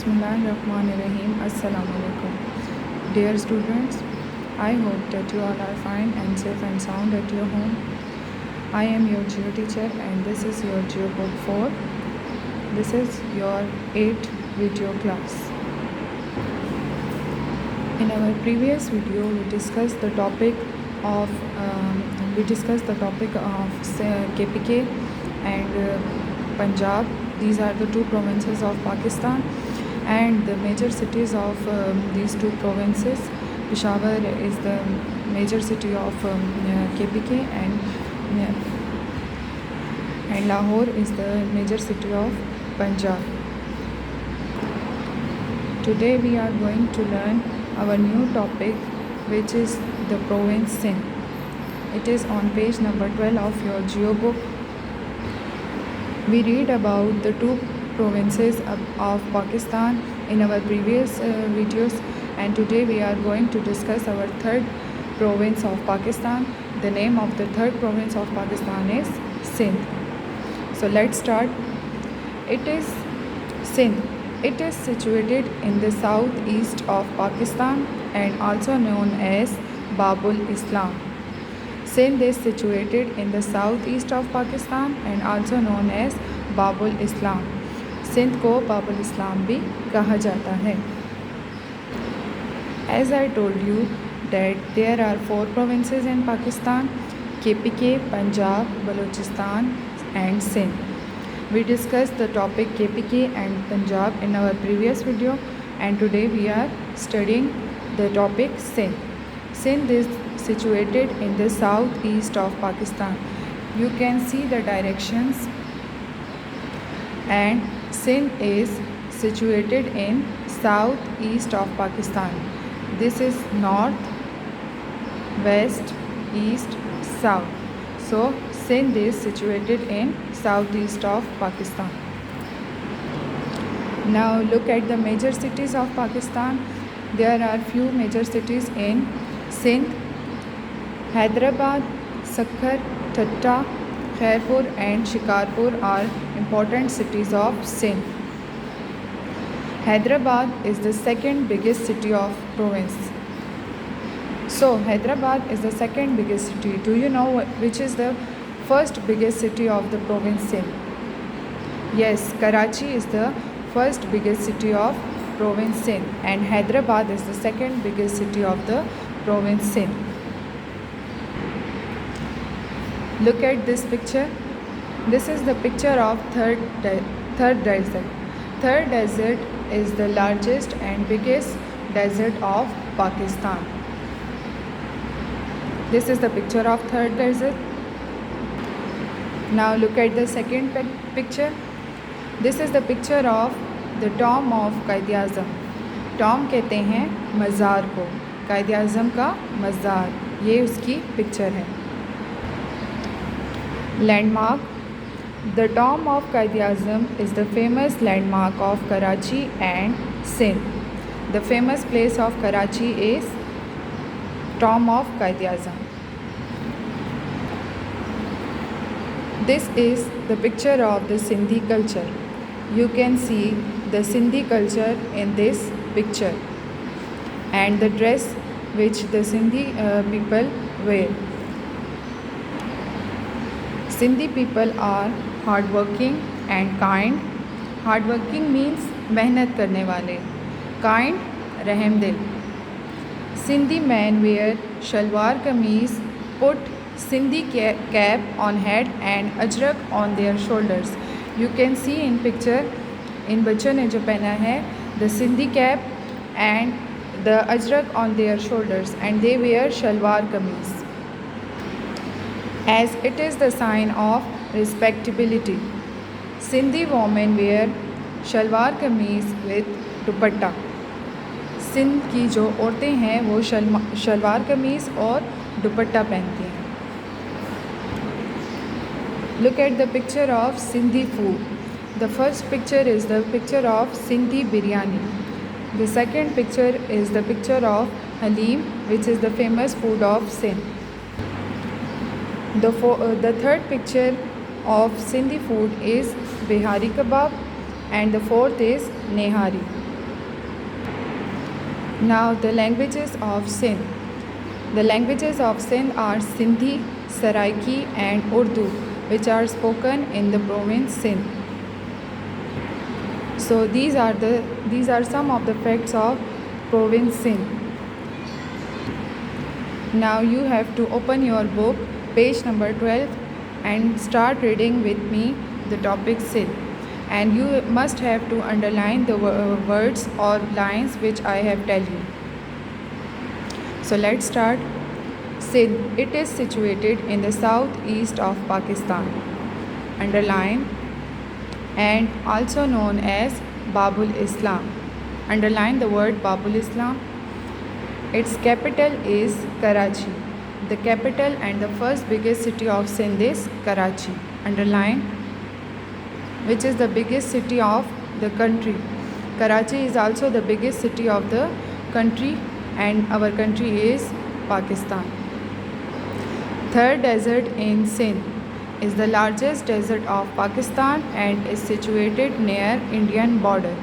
Bismillahirrahmanirrahim. Assalamu alaikum. Dear students, I hope that you all are fine and safe and sound at your home. I am your geo teacher and this is your geo book 4. This is your 8th video class. In our previous video, we discussed the topic of KPK and Punjab. These are the two provinces of Pakistan and the major cities of these two provinces. Peshawar is the major city of KPK and Lahore is the major city of Punjab. Today we are going to learn our new topic, which is the province Sindh. It is on page number 12 of your geo book. We read about the two provinces of Pakistan in our previous videos, and today we are going to discuss our third province of Pakistan. The name of the third province of Pakistan is Sindh. So let's start. It is Sindh. It is situated in the southeast of Pakistan and also known as Babul Islam. Sindh is situated in the southeast of Pakistan and also known as Babul Islam. Sindh को बाबुल इस्लाम भी कहा जाता है. As I told you that there are 4 provinces in Pakistan: KPK, Punjab, Balochistan and Sindh. We discussed the topic KPK and Punjab in our previous video, and today we are studying the topic Sindh. Sindh is situated in the southeast of Pakistan. You can see the directions, and Sindh is situated in southeast of Pakistan. This is north, west, east, south. So Sindh is situated in southeast of Pakistan. Now look at the major cities of Pakistan. There are few major cities in Sindh: Hyderabad, Sakkar, Thatta, Khairpur and Shikarpur are important cities of Sindh. Hyderabad is the second biggest city of province. So Hyderabad is the second biggest city. Do you know which is the first biggest city of the province Sindh? Yes, Karachi is the first biggest city of province Sindh, and Hyderabad is the second biggest city of the province Sindh. Look at this picture. This is the picture of third desert. Third desert is the largest and biggest desert of Pakistan. This is the picture of third desert. Now look at the second picture. This is the picture of the tomb of Quaid-e-Azam. Tomb कहते हैं मज़ार को. Quaid-e-Azam का मज़ार, ये उसकी picture है. Landmark. The tomb of Quaid-e-Azam is the famous landmark of Karachi and Sindh. The famous place of Karachi is tomb of Quaid-e-Azam. This is the picture of the Sindhi culture. You can see the Sindhi culture in this picture and the dress which the Sindhi people wear. Sindhi people are hardworking and kind. Hardworking means मेहनत करने वाले. Kind, रहमदिल. Sindhi men wear shalwar kameez, put Sindhi cap on head and ajrak on their shoulders. You can see in picture, इन बच्चों ने जो पहना है the Sindhi cap and the ajrak on their shoulders, and they wear shalwar kameez, as it is the sign of respectability. Sindhi women wear shalwar kameez with dupatta. Sindh की जो औरतें हैं वो शलवार कमीज़ और दुपट्टा पहनती हैं. Look at the picture of Sindhi food. The first picture is the picture of Sindhi biryani. The second picture is the picture of Halim, which is the famous food of Sindh. The third picture of Sindhi food is Bihari kebab, and the fourth is Nehari. Now the languages of Sindh. The languages of Sindh are Sindhi, Saraiki and Urdu, which are spoken in the province Sindh. So these are some of the facts of province Sindh. Now you have to open your book, page number 12, and start reading with me the topic Sindh. And you must have to underline the words or lines which I have tell you. So let's start. Sindh. It is situated in the southeast of Pakistan. Underline. And also known as Babul Islam. Underline the word Babul Islam. Its capital is Karachi. The capital and the first biggest city of Sindh is Karachi. Underline. Which is the biggest city of the country. Karachi is also the biggest city of the country, and our country is Pakistan. Third desert in Sindh is the largest desert of Pakistan and is situated near Indian border.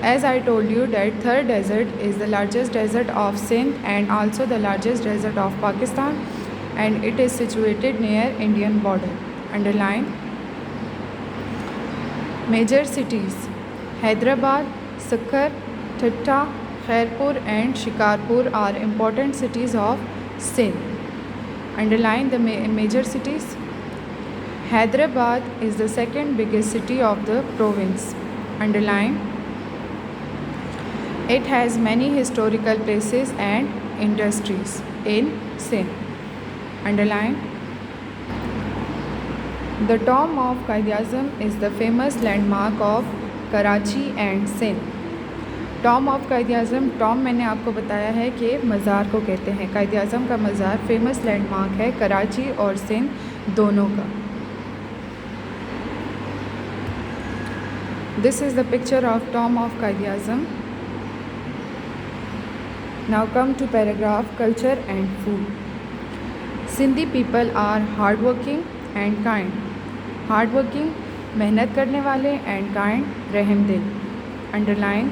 As I told you that third desert is the largest desert of Sindh and also the largest desert of Pakistan, and it is situated near Indian border. Underline. Major cities: Hyderabad, Sukkar, Thatta, Khairpur and Shikarpur are important cities of Sindh. Underline the major cities. Hyderabad is the second biggest city of the province. Underline. It has many historical places and industries in Sindh. Underline. The tomb of Quaid-e-Azam is the famous landmark of Karachi and Sindh. Tom of Quaid-e-Azam, Tom मैंने आपको बताया है कि मज़ार को कहते हैं। कायद-ए-आज़म का मज़ार फेमस लैंडमार्क है कराची और सिंध दोनों का। This is the picture of tomb of Quaid-e-Azam. Now come to paragraph culture and food. Sindhi people are hard working and kind. Hard working मेहनत करने वाले एंड काइंड रहमदिल। Underline.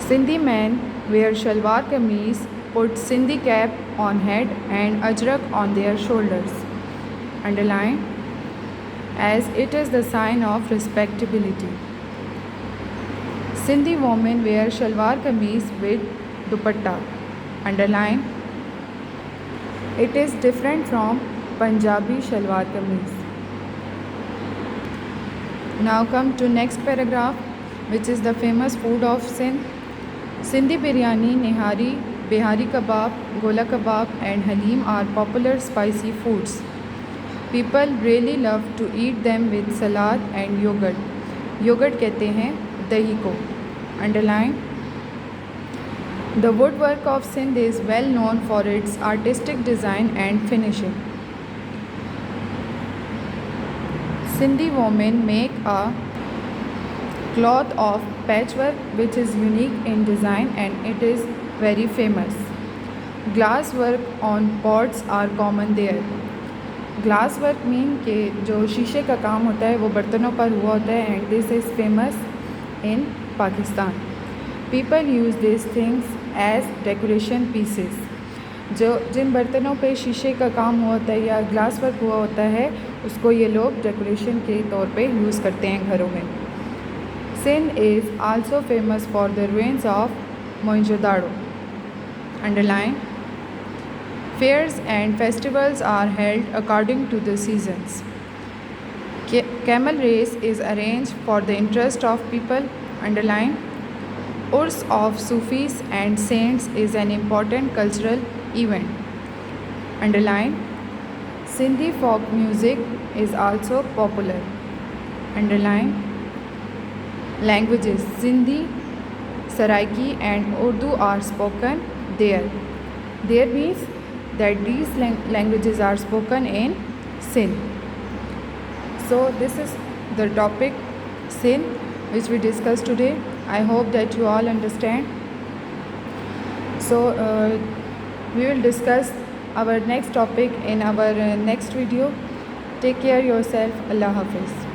Sindhi men wear shalwar kameez, put Sindhi cap on head and ajrak on their shoulders. Underline. As it is the sign of respectability. Sindhi women wear shalwar kameez with dupatta. Underline. It is different from Punjabi shalwar kameez. Now come to next paragraph, which is the famous food of Sindh. Sindhi biryani, nihari, bihari kebab, gola kebab and halim are popular spicy foods. People really love to eat them with salad and yogurt. Yogurt कहते हैं दही को. Underline. The woodwork of Sindh is well known for its artistic design and finishing. Sindhi women make a cloth of patchwork which is unique in design and it is very famous. Glass work on pots are common there. Glass work mean कि जो शीशे का काम होता है वो बर्तनों पर हुआ होता है and this is famous in Pakistan. People use these things as decoration pieces. जो जिन बर्तनों पे शीशे का काम हुआ होता है या ग्लास वर्क हुआ होता है उसको ये लोग डेकोरेशन के तौर पे यूज़ करते हैं घरों में. Sindh is also famous for the ruins of Mohenjo-daro. Underline. Fairs and festivals are held according to the seasons. Camel race is arranged for the interest of people. Underline. Urs of Sufis and saints is an important cultural event. Underline. Sindhi folk music is also popular. Underline. Languages: Sindhi, Saraiki and Urdu are spoken there. There means that these languages are spoken in Sindh. So this is the topic Sindh which we discussed today. I hope that you all understand. So we will discuss our next topic in our next video. Take care yourself. Allah Hafiz.